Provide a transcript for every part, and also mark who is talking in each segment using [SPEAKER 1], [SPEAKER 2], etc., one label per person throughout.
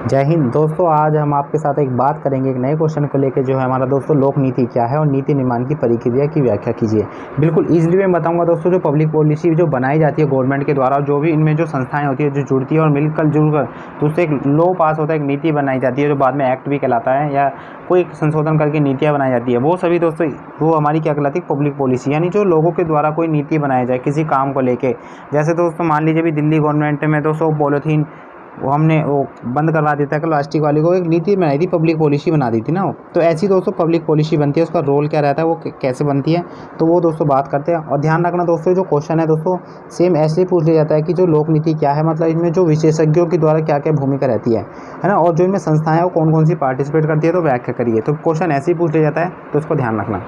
[SPEAKER 1] जय हिंद दोस्तों। आज हम आपके साथ एक बात करेंगे एक नए क्वेश्चन को लेकर, जो है हमारा दोस्तों लोक नीति क्या है और नीति निर्माण की प्रक्रिया की व्याख्या कीजिए। बिल्कुल इजीली मैं बताऊंगा दोस्तों। जो पब्लिक पॉलिसी जो बनाई जाती है गवर्नमेंट के द्वारा, जो भी इनमें जो संस्थाएं होती है जो जुड़ती है और मिलकर जुड़कर तो उससे एक लॉ पास होता है, एक नीति बनाई जाती है जो बाद में एक्ट भी कहलाता है, या कोई संशोधन करके नीतियाँ बनाई जाती है। वो सभी दोस्तों वो हमारी क्या कहलाती है, पब्लिक पॉलिसी। यानी जो लोगों के द्वारा कोई नीति बनाया जाए किसी काम को लेके। जैसे दोस्तों मान लीजिए भी दिल्ली गवर्नमेंट में दोस्तों पॉलीथीन वो हमने वो बंद करवा देता है कि प्लास्टिक वाले को, एक नीति बनाई थी, पब्लिक पॉलिसी बना दी थी ना। तो ऐसी दोस्तों पब्लिक पॉलिसी बनती है, उसका रोल क्या रहता है, वो कैसे बनती है, तो वो दोस्तों बात करते हैं। और ध्यान रखना दोस्तों, जो क्वेश्चन है दोस्तों सेम ऐसे ही पूछ लिया जाता है कि जो लोक नीति क्या है, मतलब इसमें जो विशेषज्ञों के द्वारा क्या क्या भूमिका रहती है ना, और जो इनमें संस्थाएं वो कौन कौन सी पार्टिसिपेट करती है, तो व्याख्या करिए। तो क्वेश्चन ऐसे ही पूछ लिया जाता है, तो इसको ध्यान रखना।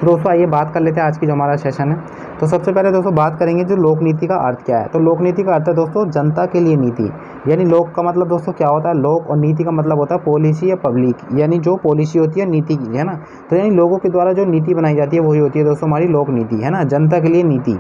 [SPEAKER 1] तो दोस्तों आइए बात कर लेते हैं आज की जो हमारा सेशन है। तो सबसे पहले दोस्तों बात करेंगे जो लोक नीति का अर्थ क्या है। तो लोक नीति का अर्थ है दोस्तों जनता के लिए नीति। यानी लोक का मतलब दोस्तों क्या होता है, लोक, और नीति का मतलब होता है पॉलिसी या पब्लिक, यानी जो पॉलिसी होती है नीति की, है ना। तो यानी लोगों के द्वारा जो नीति बनाई जाती है वही होती है दोस्तों हमारी लोक नीति, है ना। जनता के लिए नीति,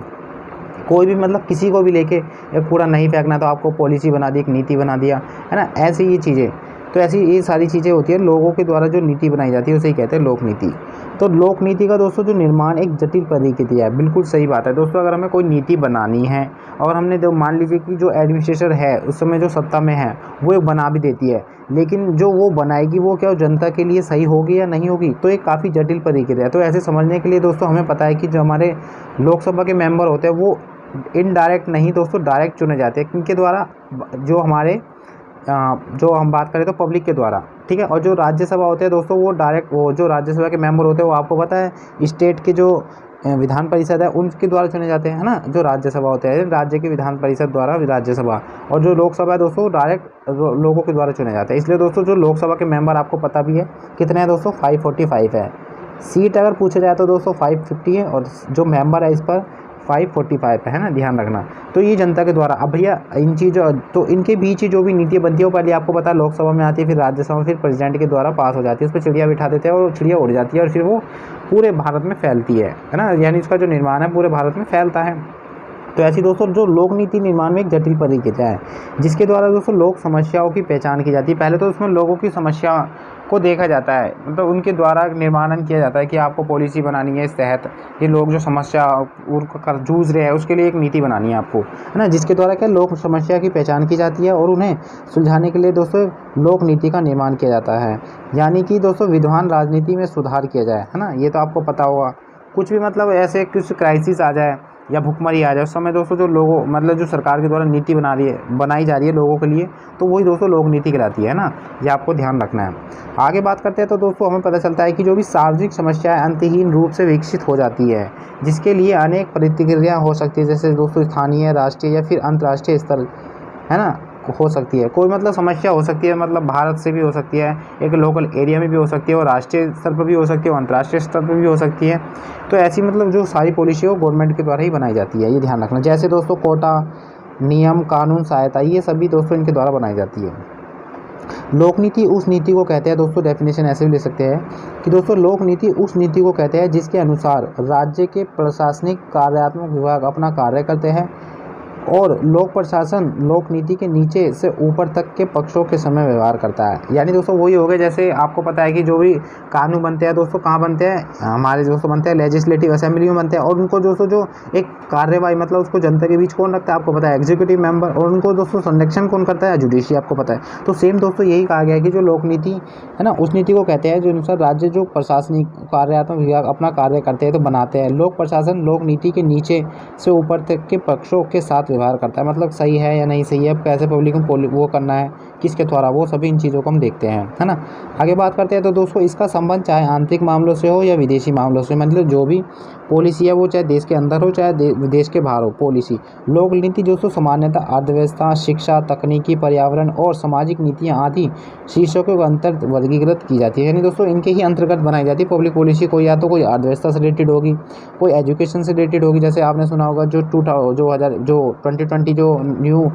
[SPEAKER 1] कोई भी मतलब किसी को भी लेके एक कूड़ा नहीं फेंकना तो आपको पॉलिसी बना दी, एक नीति बना दिया, है ना। ऐसी ये चीज़ें, तो ऐसी ये सारी चीज़ें होती है लोगों के द्वारा जो नीति बनाई जाती है उसे ही कहते हैं लोक नीति। तो लोक नीति का दोस्तों जो निर्माण एक जटिल प्रक्रिया है। बिल्कुल सही बात है दोस्तों। अगर हमें कोई नीति बनानी है और हमने जो मान लीजिए कि जो एडमिनिस्ट्रेटर है उस समय जो सत्ता में है वो एक बना भी देती है, लेकिन जो वो बनाएगी वो क्या जनता के लिए सही होगी या नहीं होगी, तो एक काफ़ी जटिल प्रक्रिया है। तो ऐसे समझने के लिए दोस्तों हमें पता है कि जो हमारे लोकसभा के मेंबर होते हैं वो इनडायरेक्ट नहीं दोस्तों डायरेक्ट चुने जाते हैं, किनके द्वारा, जो हमारे जो हम बात करें तो पब्लिक के द्वारा, ठीक है। और जो राज्यसभा होते हैं दोस्तों वो डायरेक्ट, वो जो राज्यसभा के मेंबर होते हैं वो आपको पता है स्टेट के जो विधान परिषद है उनके द्वारा चुने जाते हैं, है ना। जो राज्यसभा होते हैं राज्य के विधान परिषद द्वारा राज्यसभा, और जो लोकसभा है दोस्तों डायरेक्ट लोगों के द्वारा चुने जाते हैं। इसलिए दोस्तों जो लोकसभा के मेंबर आपको पता भी है कितने हैं दोस्तों, 545 है। सीट अगर पूछा जाए तो दोस्तों 550 है, और जो मेंबर है इस पर 545 है ना, ध्यान रखना। तो ये जनता के द्वारा। अब भैया इन चीज़ों, तो इनके बीच ही जो भी नीति बनती है वो पहले आपको पता है लोकसभा में आती है, फिर राज्यसभा, फिर प्रेसिडेंट के द्वारा पास हो जाती है। उस पर चिड़िया बिठा देते हैं और चिड़िया उड़ जाती है और फिर वो पूरे भारत में फैलती है ना। यानी इसका जो निर्माण है पूरे भारत में फैलता है। तो ऐसी दोस्तों जो लोक नीति निर्माण में एक जटिल प्रक्रिया है, जिसके द्वारा दोस्तों लोक समस्याओं की पहचान की जाती है। पहले तो उसमें लोगों की समस्या को देखा जाता है, मतलब उनके द्वारा निर्माण किया जाता है कि आपको पॉलिसी बनानी है, इस तहत ये लोग जो समस्या कर जूझ रहे हैं उसके लिए एक नीति बनानी है आपको, है ना। जिसके द्वारा क्या लोक समस्या की पहचान की जाती है और उन्हें सुलझाने के लिए दोस्तों लोक नीति का निर्माण किया जाता है। यानी कि दोस्तों विद्वान राजनीति में सुधार किया जाए, है ना। ये तो आपको पता होगा। कुछ भी मतलब ऐसे कुछ क्राइसिस आ जाए या भुखमरी आ जाए उस समय दोस्तों जो लोगों, मतलब जो सरकार के द्वारा नीति बनाई जा रही है लोगों के लिए, तो वही दोस्तों लोक नीति कहलाती है ना। ये आपको ध्यान रखना है। आगे बात करते हैं तो दोस्तों हमें पता चलता है कि जो भी सार्वजनिक समस्याएं अंतहीन रूप से विकसित हो जाती है, जिसके लिए अनेक प्रतिक्रिया हो सकती है, जैसे दोस्तों स्थानीय, राष्ट्रीय या फिर अंतर्राष्ट्रीय स्तर, है ना, हो सकती है। कोई मतलब समस्या हो सकती है, मतलब भारत से भी हो सकती है, एक लोकल एरिया में भी हो सकती है, और राष्ट्रीय स्तर पर भी हो सकती है, और अंतर्राष्ट्रीय स्तर पर भी हो सकती है। तो ऐसी मतलब जो सारी पॉलिसी है वो गवर्नमेंट के द्वारा ही बनाई जाती है, ये ध्यान रखना। जैसे दोस्तों कोटा, नियम, कानून, सहायता, ये सभी दोस्तों इनके द्वारा बनाई जाती है। लोक नीति उस नीति को कहते हैं दोस्तों, डेफिनेशन ऐसे भी ले सकते हैं कि दोस्तों लोक नीति उस नीति को कहते हैं जिसके अनुसार राज्य के प्रशासनिक कार्यात्मक विभाग अपना कार्य करते हैं, और लोक प्रशासन लोक नीति के नीचे से ऊपर तक के पक्षों के समय व्यवहार करता है। यानी दोस्तों वही हो गया, जैसे आपको पता है कि जो भी कानून बनते हैं दोस्तों कहाँ बनते हैं, हमारे दोस्तों बनते हैं लेजिस्लेटिव असेंबली में बनते हैं, और उनको दोस्तों जो एक कार्यवाही, मतलब उसको जनता के बीच कौन रखता है आपको पता है, एग्जीक्यूटिव मेंबर, और उनको दोस्तों संरक्षण कौन करता है, जुडिशरी, आपको पता है। तो सेम दोस्तों यही कहा गया है कि जो लोक नीति है ना उस नीति को कहते हैं जो अनुसार राज्य जो प्रशासनिक कार्यात्मक विभाग अपना कार्य करते हैं तो बनाते हैं। लोक प्रशासन लोक नीति के नीचे से ऊपर तक के पक्षों के साथ व्यवहार करता है, मतलब सही है या नहीं सही है, कैसे पब्लिक को वो करना है, किसके द्वारा, वो सभी इन चीज़ों को हम देखते हैं, है ना। आगे बात करते हैं तो दोस्तों इसका संबंध चाहे आंतरिक मामलों से हो या विदेशी मामलों से, मतलब जो भी पॉलिसी है वो चाहे देश के अंदर हो चाहे देश के बाहर हो पॉलिसी। लोक नीति दोस्तों सामान्यतः अर्थव्यवस्था, शिक्षा, तकनीकी, पर्यावरण और सामाजिक नीतियाँ आदि शीर्षकों के अंतर वर्गीकृत की जाती है। यानी दोस्तों इनके ही अंतर्गत बनाई जाती है पब्लिक पॉलिसी। कोई या तो कोई अर्थव्यवस्था से रिलेटेड होगी, कोई एजुकेशन से रिलेटेड होगी, जैसे आपने सुना होगा जो 2020 जो न्यू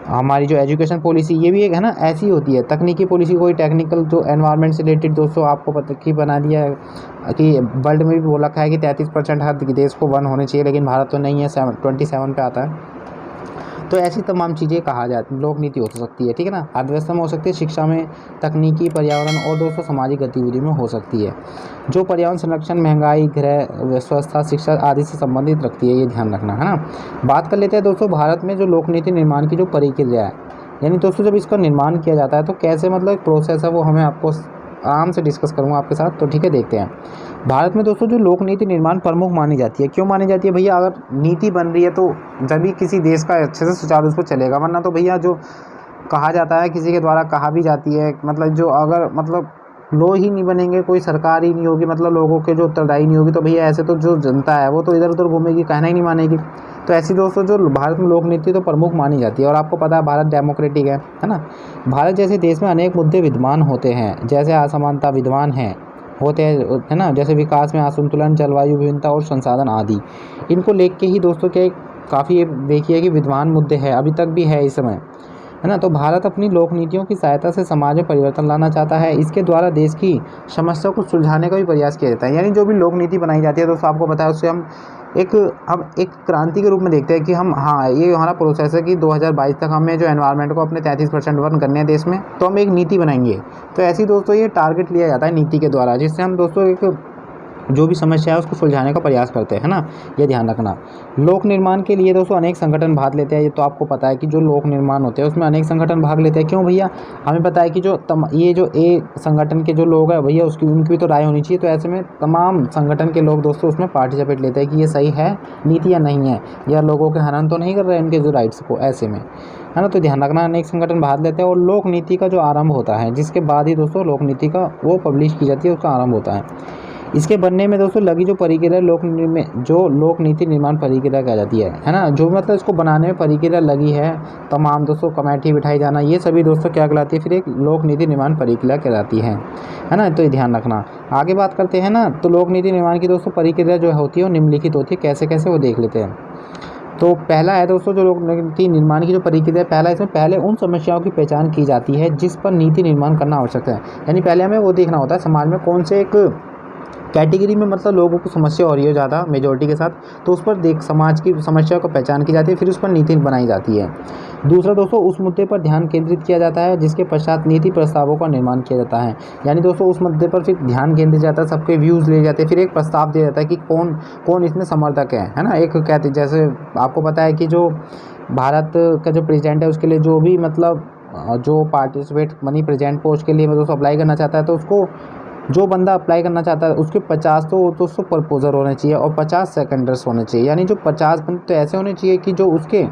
[SPEAKER 1] हमारी जो एजुकेशन पॉलिसी, ये भी एक है ना ऐसी होती है। तकनीकी पॉलिसी कोई टेक्निकल जो एनवायरनमेंट से रिलेटेड दोस्तों आपको पता की बना दिया है कि वर्ल्ड में भी बोला है कि 33% हर देश को वन होने चाहिए, लेकिन भारत तो नहीं है, 27 पे आता है। तो ऐसी तमाम चीज़ें कहा जाती लोक नीति हो सकती है, ठीक है ना। अर्थव्यवस्था में हो सकती है, शिक्षा में, तकनीकी, पर्यावरण और दोस्तों सामाजिक गतिविधि में हो सकती है, जो पर्यावरण संरक्षण, महंगाई, गृह व्यवस्था, शिक्षा आदि से संबंधित रखती है, ये ध्यान रखना है ना। बात कर लेते हैं दोस्तों भारत में जो लोक नीति निर्माण की जो प्रक्रिया है, यानी दोस्तों जब इसका निर्माण किया जाता है तो कैसे मतलब एक प्रोसेस है वो हमें आपको आराम से डिस्कस करूंगा आपके साथ। तो ठीक है, देखते हैं। भारत में दोस्तों जो लोक नीति निर्माण प्रमुख मानी जाती है, क्यों मानी जाती है भैया? अगर नीति बन रही है तो जब भी किसी देश का अच्छे से सुचारू रूप से चलेगा, वरना तो भैया जो कहा जाता है किसी के द्वारा कहा भी जाती है, मतलब जो अगर मतलब लो ही नहीं बनेंगे, कोई सरकार ही नहीं होगी, मतलब लोगों के जो उत्तरदायी नहीं होगी, तो भैया ऐसे तो जो जनता है वो तो इधर उधर घूमेगी, कहना ही नहीं मानेगी। तो ऐसी दोस्तों जो भारत में लोक नीति तो प्रमुख मानी जाती है। और आपको पता है भारत डेमोक्रेटिक है ना। भारत जैसे देश में अनेक मुद्दे विद्यमान होते हैं, जैसे असमानता विद्यमान होते हैं, है ना, जैसे विकास में असंतुलन, जलवायु विभिन्नता और संसाधन आदि। इनको लेके ही दोस्तों क्या काफ़ी देखिए कि विद्यमान मुद्दे हैं, अभी तक भी है इस समय, है ना। तो भारत अपनी लोक नीतियों की सहायता से समाज में परिवर्तन लाना चाहता है। इसके द्वारा देश की समस्या को सुलझाने का भी प्रयास किया जाता है। यानी जो भी लोक नीति बनाई जाती है दोस्तों, आपको पता है उससे हम एक क्रांति के रूप में देखते हैं कि हम, हाँ, ये हमारा प्रोसेस है कि 2022 तक हमें जो एनवायरनमेंट को अपने 33% वन करने हैं देश में, तो हम एक नीति बनाएंगे। तो ऐसी दोस्तों ये टारगेट लिया जाता है नीति के द्वारा, जिससे हम दोस्तों एक जो भी समस्या है उसको सुलझाने का प्रयास करते हैं, है ना। ये ध्यान रखना। लोक निर्माण के लिए दोस्तों अनेक संगठन भाग लेते हैं। ये तो आपको पता है कि जो लोक निर्माण होते हैं उसमें अनेक संगठन भाग लेते हैं। क्यों भैया? हमें पता है कि ये जो ए संगठन के जो लोग हैं भैया, उनकी भी तो राय होनी चाहिए। तो ऐसे में तमाम संगठन के लोग दोस्तों उसमें पार्टिसिपेट लेते हैं कि ये सही है नीति या नहीं है, या लोगों के हनन तो नहीं कर रहे हैं इनके जो राइट्स को, ऐसे में, है ना। तो ध्यान रखना, अनेक संगठन भाग लेते हैं। और लोक नीति का जो आरंभ होता है, जिसके बाद ही दोस्तों लोक नीति का वो पब्लिश की जाती है, उसका आरंभ होता है। इसके बनने में दोस्तों लगी जो प्रक्रिया लोक नीति निर्माण प्रक्रिया कह जाती है ना। जो मतलब इसको बनाने में प्रक्रिया लगी है, तमाम दोस्तों कमेटी बिठाई जाना, ये सभी दोस्तों क्या कहलाती है, फिर एक लोक नीति निर्माण प्रक्रिया कहलाती है ना। तो ये ध्यान रखना। आगे बात करते हैं ना, तो लोक नीति निर्माण की दोस्तों प्रक्रिया जो होती है वो निम्नलिखित होती है। कैसे कैसे वो देख लेते हैं। तो पहला है दोस्तों जो लोक नीति निर्माण की जो प्रक्रिया है, पहला इसमें पहले उन समस्याओं की पहचान की जाती है जिस पर नीति निर्माण करना आवश्यक है। यानी पहले हमें वो देखना होता है समाज में कौन से एक कैटेगरी में मतलब लोगों को समस्या हो रही है ज़्यादा मेजोरिटी के साथ, तो उस पर समाज की समस्या को पहचान की जाती है, फिर उस पर नीति बनाई जाती है। दूसरा दोस्तों उस मुद्दे पर ध्यान केंद्रित किया जाता है, जिसके पश्चात नीति प्रस्तावों का निर्माण किया जाता है। यानी दोस्तों उस मुद्दे पर फिर ध्यान केंद्रित जाता है, सबके व्यूज़ ले जाते हैं, फिर एक प्रस्ताव दिया जाता है कि कौन कौन इसमें समर्थक है ना। एक कहते जैसे आपको पता है कि जो भारत का जो प्रेसिडेंट है उसके लिए जो भी मतलब जो पार्टिसिपेट मनी प्रेसिडेंट पोस्ट के लिए दोस्तों अप्लाई करना चाहता है, तो उसको जो बंदा अप्लाई करना चाहता है उसके 50 तो उसको प्रपोजर होने चाहिए और 50 सेकेंडर्स होने चाहिए। यानी जो 50 बंदे तो ऐसे होने चाहिए कि जो उसके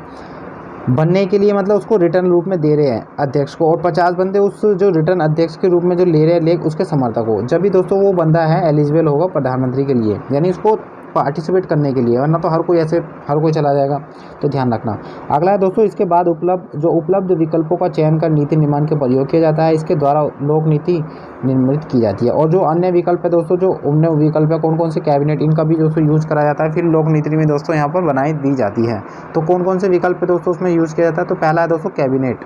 [SPEAKER 1] बनने के लिए मतलब उसको रिटर्न रूप में दे रहे हैं अध्यक्ष को, और 50 बंदे उस जो रिटर्न अध्यक्ष के रूप में जो ले रहे हैं उसके समर्थक हो, जब भी दोस्तों वो बंदा है एलिजिबल होगा प्रधानमंत्री के लिए, यानी उसको पार्टिसिपेट करने के लिए, वरना तो हर कोई चला जाएगा। तो ध्यान रखना। अगला है दोस्तों इसके बाद उपलब्ध विकल्पों का चयन कर नीति निर्माण के प्रयोग किया जाता है। इसके द्वारा लोक नीति निर्मित की जाती है। और जो अन्य विकल्प है दोस्तों, जो अन्य विकल्प है कौन कौन से, कैबिनेट, इनका भी दोस्तों यूज़ करा जाता है, फिर लोक नीति में दोस्तों यहाँ पर बनाई दी जाती है। तो कौन कौन से विकल्प है दोस्तों उसमें यूज़ किया जाता है? तो पहला है दोस्तों कैबिनेट।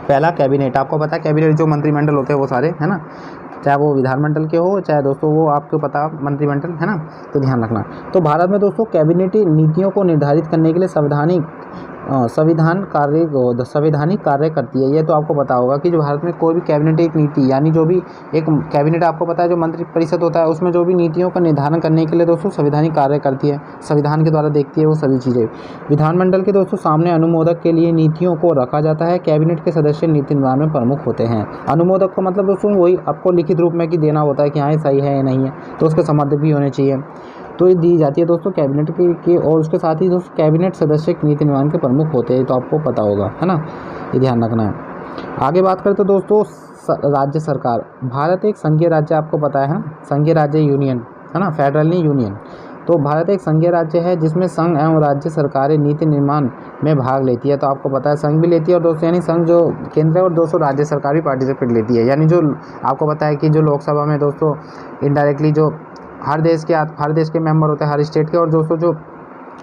[SPEAKER 1] पहला कैबिनेट, आपको पता है कैबिनेट जो मंत्रिमंडल होते हैं वो सारे, है ना, चाहे वो विधानमंडल के हो चाहे दोस्तों वो आपको पता मंत्रिमंडल, है ना। तो ध्यान रखना। तो भारत में दोस्तों कैबिनेट नीतियों को निर्धारित करने के लिए संवैधानिक कार्य करती है। ये तो आपको पता होगा कि जो भारत में कोई भी कैबिनेट एक नीति, यानी जो भी एक कैबिनेट आपको पता है जो मंत्रि परिषद होता है, उसमें जो भी नीतियों का निर्धारण करने के लिए दोस्तों संवैधानिक कार्य करती है, संविधान के द्वारा देखती है वो सभी चीज़ें। विधानमंडल के दोस्तों सामने अनुमोदक के लिए नीतियों को रखा जाता है। कैबिनेट के सदस्य नीति निर्माण में प्रमुख होते हैं। अनुमोदक को मतलब दोस्तों वही आपको लिखित रूप में कि देना होता है कि हाँ ये सही है या नहीं है, तो उसके समर्थक भी होने चाहिए। तो ये दी जाती है दोस्तों कैबिनेट के और उसके साथ ही दोस्तों कैबिनेट सदस्य नीति निर्माण के प्रमुख होते हैं, तो आपको पता होगा, है ना, ये ध्यान रखना है। आगे बात करते तो दोस्तों राज्य सरकार। भारत एक संघीय राज्य, आपको पता है ना, संघीय राज्य यूनियन, है ना, फेडरल नहीं यूनियन। तो भारत एक संघीय राज्य है जिसमें संघ एवं राज्य सरकारें नीति निर्माण में भाग लेती है। तो आपको पता है संघ भी लेती है और दोस्तों यानी संघ जो केंद्र है और दोस्तों राज्य सरकार भी पार्टिसिपेट लेती है। यानी जो आपको पता है कि जो लोकसभा में दोस्तों इनडायरेक्टली जो हर देश के मेंबर होते हैं, हर स्टेट के, और दोस्तों जो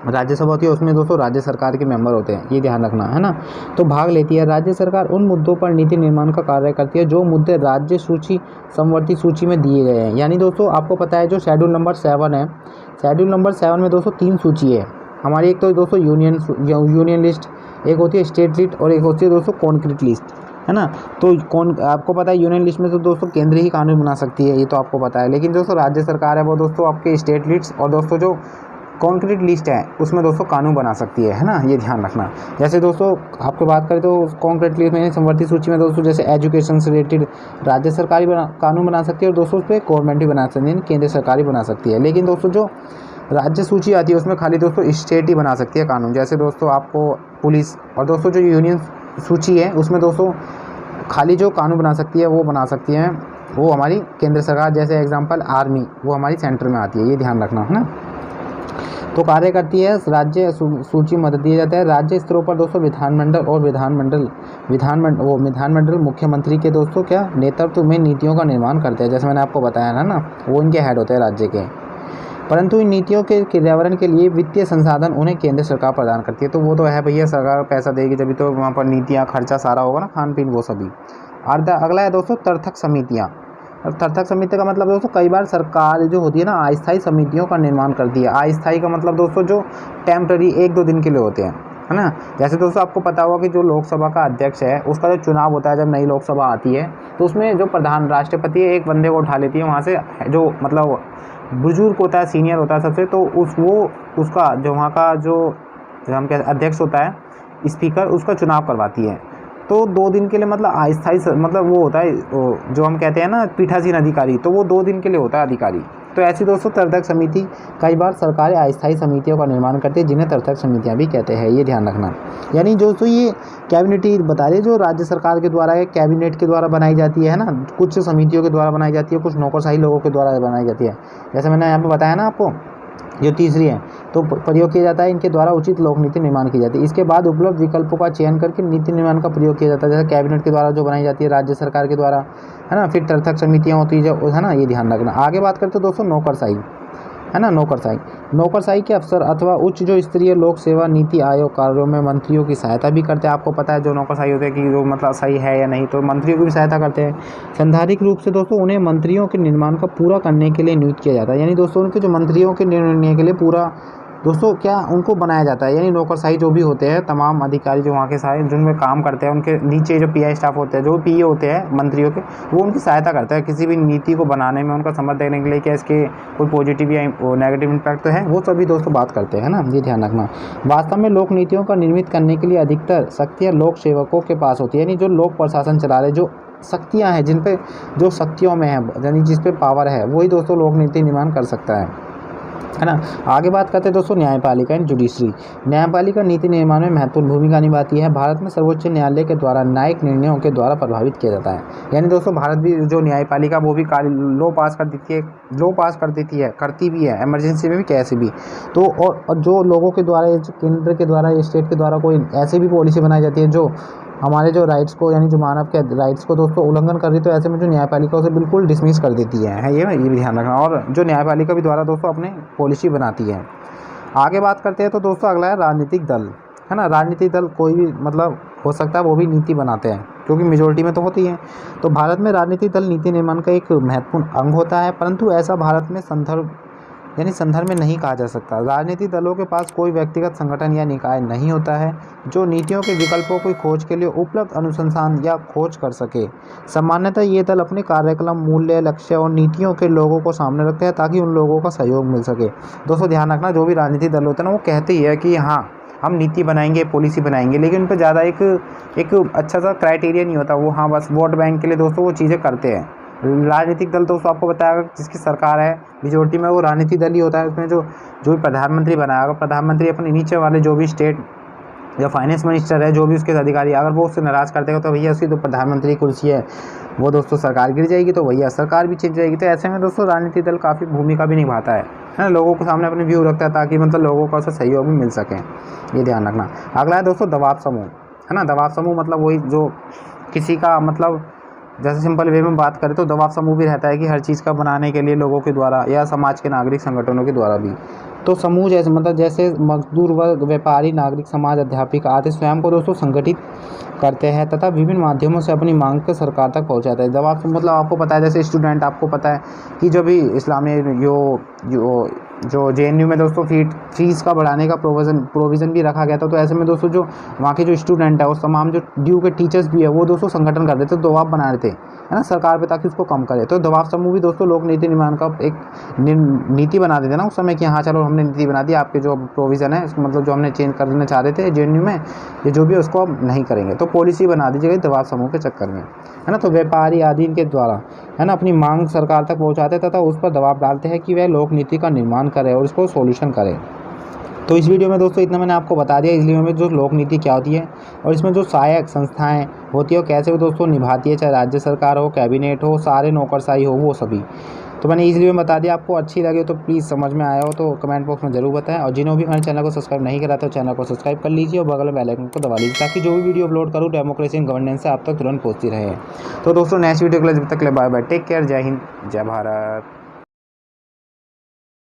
[SPEAKER 1] राज्यसभा होती है उसमें दोस्तों राज्य सरकार के मेंबर होते हैं, ये ध्यान रखना, है ना। तो भाग लेती है। राज्य सरकार उन मुद्दों पर नीति निर्माण का कार्य करती है जो मुद्दे राज्य समवर्ती सूची में दिए गए हैं। यानी दोस्तों आपको पता है जो शेड्यूल नंबर 7 है, शेड्यूल नंबर 7 में दोस्तों 3 सूची है, हमारी एक तो दोस्तों यूनियन लिस्ट, एक होती है स्टेट लिस्ट और एक होती है दोस्तों कॉन्क्रीट लिस्ट, है ना। तो कौन आपको पता है यूनियन लिस्ट में तो दोस्तों केंद्र ही कानून बना सकती है, ये तो आपको पता है। लेकिन दोस्तों राज्य सरकार है वो दोस्तों आपके स्टेट लिस्ट और दोस्तों जो कॉन्क्रीट लिस्ट है उसमें दोस्तों कानून बना सकती है ना, ये ध्यान रखना। जैसे दोस्तों आपको बात करें तो कॉन्क्रीट लिस्ट में समवर्ती सूची में दोस्तों जैसे एजुकेशन से रिलेटेड राज्य सरकार कानून बना सकती है और दोस्तों उस पर गवर्नमेंट भी बना सकती है, केंद्र सरकार ही बना सकती है। लेकिन दोस्तों जो राज्य सूची आती है उसमें खाली दोस्तों स्टेट ही बना सकती है कानून। जैसे दोस्तों आपको पुलिस और दोस्तों जो यूनियन सूची है उसमें दोस्तों खाली जो कानून बना सकती है वो बना सकती है वो हमारी केंद्र सरकार। जैसे एग्जांपल आर्मी, वो हमारी सेंटर में आती है, ये ध्यान रखना, है ना। तो कार्य करती है राज्य सूची मदद दिया जाता है। राज्य स्तरों पर दोस्तों विधानमंडल और विधानमंडल मुख्यमंत्री के दोस्तों क्या नेतृत्व में नीतियों का निर्माण करते हैं। जैसे मैंने आपको बताया ना, वो इनके हेड होते हैं राज्य के। परंतु इन नीतियों के क्रियान्वयन के लिए वित्तीय संसाधन उन्हें केंद्र सरकार प्रदान करती है। तो वो तो है भैया, सरकार पैसा देगी जब तो वहाँ पर नीतियाँ खर्चा सारा होगा ना, खान पीन वो सभी। अगला है दोस्तों तर्थक समितियाँ। और तर्थक समिति का मतलब दोस्तों कई बार सरकार जो होती है ना अस्थायी समितियों का निर्माण करती है। अस्थायी का मतलब दोस्तों जो टेम्पररी 1-2 दिन के लिए होते हैं, है ना। जैसे दोस्तों आपको पता होगा कि जो लोकसभा का अध्यक्ष है उसका जो चुनाव होता है जब नई लोकसभा आती है तो उसमें जो प्रधान राष्ट्रपति है एक बंदे को उठा लेती है वहाँ से, जो मतलब बुजुर्ग होता है, सीनियर होता है सबसे, तो उसका जो वहाँ का जो हम क्या अध्यक्ष होता है, स्पीकर, उसका चुनाव करवाती है। तो 2 दिन के लिए मतलब अस्थायी मतलब वो होता है जो हम कहते हैं ना पीठासीन अधिकारी, तो वो 2 दिन के लिए होता है अधिकारी। तो ऐसी दोस्तों तर्थक समिति कई बार सरकारें अस्थायी समितियों का निर्माण करती है जिन्हें तर्थक समितियां भी कहते हैं, ये ध्यान रखना। यानी दोस्तों ये कैबिनेट ही बता रही है जो राज्य सरकार के द्वारा कैबिनेट के द्वारा बनाई जाती है ना, कुछ समितियों के द्वारा बनाई जाती है, कुछ नौकरशाही लोगों के द्वारा बनाई जाती है। जैसे मैंने यहाँ पर बताया ना आपको, जो तीसरी है तो प्रयोग किया जाता है, इनके द्वारा उचित लोक नीति निर्माण की जाती है। इसके बाद उपलब्ध विकल्पों का चयन करके नीति निर्माण का प्रयोग किया जाता है, जैसे कैबिनेट के द्वारा जो बनाई जाती है राज्य सरकार के द्वारा, है ना। फिर तर्थक समितियाँ होती है जो, है ना, ये ध्यान रखना। आगे बात करते हैं दोस्तों नौकरशाही, है ना। नौकरशाही के अफसर अथवा उच्च जो स्तरीय लोक सेवा नीति आयोग कार्यों में मंत्रियों की सहायता भी करते हैं। आपको पता है जो नौकरशाही होते हैं कि जो मतलब सही है या नहीं, तो मंत्रियों की भी सहायता करते हैं। सैद्धांतिक रूप से दोस्तों उन्हें मंत्रियों के निर्माण का पूरा करने के लिए नियुक्त किया जाता है। यानी दोस्तों उनके जो मंत्रियों के निर्णय के लिए पूरा दोस्तों क्या उनको बनाया जाता है। यानी नौकरशाही जो भी होते हैं तमाम अधिकारी जो वहाँ के सारे जिनमें काम करते हैं, उनके नीचे जो पीआई स्टाफ होते हैं, जो पीए होते हैं मंत्रियों के, वो उनकी सहायता करते हैं किसी भी नीति को बनाने में, उनका समर्थन देने के लिए क्या इसके कोई पॉजिटिव या नेगेटिव इम्पैक्ट तो है, वो सभी दोस्तों बात करते हैं ना, ये ध्यान रखना। वास्तव में लोक नीतियों का निर्मित करने के लिए अधिकतर शक्तियाँ लोक सेवकों के पास होती है। यानी जो लोक प्रशासन चला रहे, जो शक्तियाँ हैं, जिन पे जो शक्तियों में है, यानी जिस पे पावर है, वही दोस्तों लोक नीति निर्माण कर सकता है ना। आगे बात करते हैं दोस्तों न्यायपालिका एंड जुडिशरी। न्यायपालिका नीति निर्माण में महत्वपूर्ण भूमिका निभाती है। भारत में सर्वोच्च न्यायालय के द्वारा न्यायिक निर्णयों के द्वारा प्रभावित किया जाता है। यानी दोस्तों भारत भी जो न्यायपालिका वो भी लो पास कर देती है, करती भी है, इमरजेंसी में भी कैसे भी। तो और जो लोगों के द्वारा, केंद्र के द्वारा, स्टेट के द्वारा कोई ऐसी भी पॉलिसी बनाई जाती है जो हमारे जो राइट्स को, यानी जो मानव के राइट्स को दोस्तों उल्लंघन कर रही, तो ऐसे में जो न्यायपालिका उसे बिल्कुल डिसमिस कर देती है ये भी ध्यान रखना। और जो न्यायपालिका भी द्वारा दोस्तों अपने पॉलिसी बनाती है। आगे बात करते हैं तो दोस्तों अगला है राजनीतिक दल, है ना। राजनीतिक दल कोई भी मतलब हो सकता है, वो भी नीति बनाते हैं क्योंकि मेजोरिटी में तो होती है। तो भारत में राजनीतिक दल नीति निर्माण का एक महत्वपूर्ण अंग होता है, परंतु ऐसा भारत में संदर्भ में नहीं कहा जा सकता। राजनीतिक दलों के पास कोई व्यक्तिगत संगठन या निकाय नहीं होता है जो नीतियों के विकल्पों की खोज के लिए उपलब्ध अनुसंधान या खोज कर सके। सामान्यतः ये दल अपने कार्यक्रम, मूल्य, लक्ष्य और नीतियों के लोगों को सामने रखते हैं ताकि उन लोगों का सहयोग मिल सके। दोस्तों ध्यान रखना, जो भी राजनीतिक दल होते हैं ना, वो कहते ही है कि हाँ हम नीति बनाएंगे, पॉलिसी बनाएंगे, लेकिन उन पर ज़्यादा एक अच्छा सा क्राइटेरिया नहीं होता। वो हाँ बस वोट बैंक के लिए दोस्तों वो चीज़ें करते हैं। राजनीतिक दल दोस्तों आपको बताया जिसकी सरकार है मेजोरिटी में, वो राजनीतिक दल ही होता है। उसमें जो भी प्रधानमंत्री बनाएगा, प्रधानमंत्री अपने नीचे वाले जो भी स्टेट या फाइनेंस मिनिस्टर है, जो भी उसके अधिकारी, अगर वो उससे नाराज़ कर देगा तो भैया उसकी जो प्रधानमंत्री कुर्सी है वो दोस्तों सरकार गिर जाएगी, तो भैया सरकार भी चेंज जाएगी। तो ऐसे में दोस्तों राजनीतिक दल काफ़ी भूमिका भी निभाता है ना, लोगों के सामने अपने व्यू रखता है ताकि मतलब लोगों का उससे सहयोग भी मिल सके, ये ध्यान रखना। अगला है दोस्तों दबाव समूह, है ना। दबाव समूह मतलब वही जो किसी का मतलब जैसे सिंपल वे में बात करें तो दबाव समूह भी रहता है कि हर चीज़ का बनाने के लिए लोगों के द्वारा या समाज के नागरिक संगठनों के द्वारा भी। तो समूह जैसे मतलब जैसे मजदूर वर्ग, व्यापारी, नागरिक समाज, अध्यापक आदि स्वयं को दोस्तों संगठित करते हैं तथा विभिन्न माध्यमों से अपनी मांग को सरकार तक पहुंचाते हैं। दबाव मतलब आपको पता है, जैसे स्टूडेंट, आपको पता है कि जो भी इस्लामी जो जो जेएनयू में दोस्तों फीस का बढ़ाने का प्रोविज़न भी रखा गया था। तो ऐसे में दोस्तों जो वहाँ के जो स्टूडेंट है और तमाम जो ड्यू के टीचर्स भी है वो दोस्तों संगठन कर रहे थे, दबाव बना रहे थे, है ना, सरकार पे, ताकि उसको कम करे। तो दबाव समूह भी दोस्तों लोक नीति निर्माण का एक नीति बना देते ना उस समय कि हाँ चलो हमने नीति बना दी, आपके जो प्रोविज़न है उसको मतलब जो हमने चेंज करना चाह रहे थे जेएनयू में, ये जो भी है उसको अब नहीं करेंगे। तो पॉलिसी बना दी गई दबाव समूह के चक्कर में, है ना। तो व्यापारी आदि इनके द्वारा, है ना, अपनी मांग सरकार तक पहुंचाते तथा उस पर दबाव डालते हैं कि वह लोक नीति का निर्माण करे और इसको सॉल्यूशन करे। तो इस वीडियो में दोस्तों इतना मैंने आपको बता दिया इसलिए में जो लोक नीति क्या होती है और इसमें जो सहायक संस्थाएं होती है वो कैसे वो दोस्तों निभाती है, चाहे राज्य सरकार हो, कैबिनेट हो, सारे नौकरशाही हो, वो सभी। तो मैंने इस वीडियो में बता दिया। आपको अच्छी लगे तो प्लीज़, समझ में आया हो तो कमेंट बॉक्स में ज़रूर बताएं, और जिन्होंने भी हमारे चैनल को सब्सक्राइब नहीं करा तो चैनल को सब्सक्राइब कर लीजिए और बगल में बेल आइकन को दबा लीजिए, ताकि जो भी वीडियो अपलोड करूँ डेमोक्रेसी एंड गवर्नेंस से आप तक तुरंत पहुँचती रहे। तो दोस्तों नेक्स्ट वीडियो के लिए जब तक ले बाय बाय, टेक केयर, जय हिंद, जय भारत।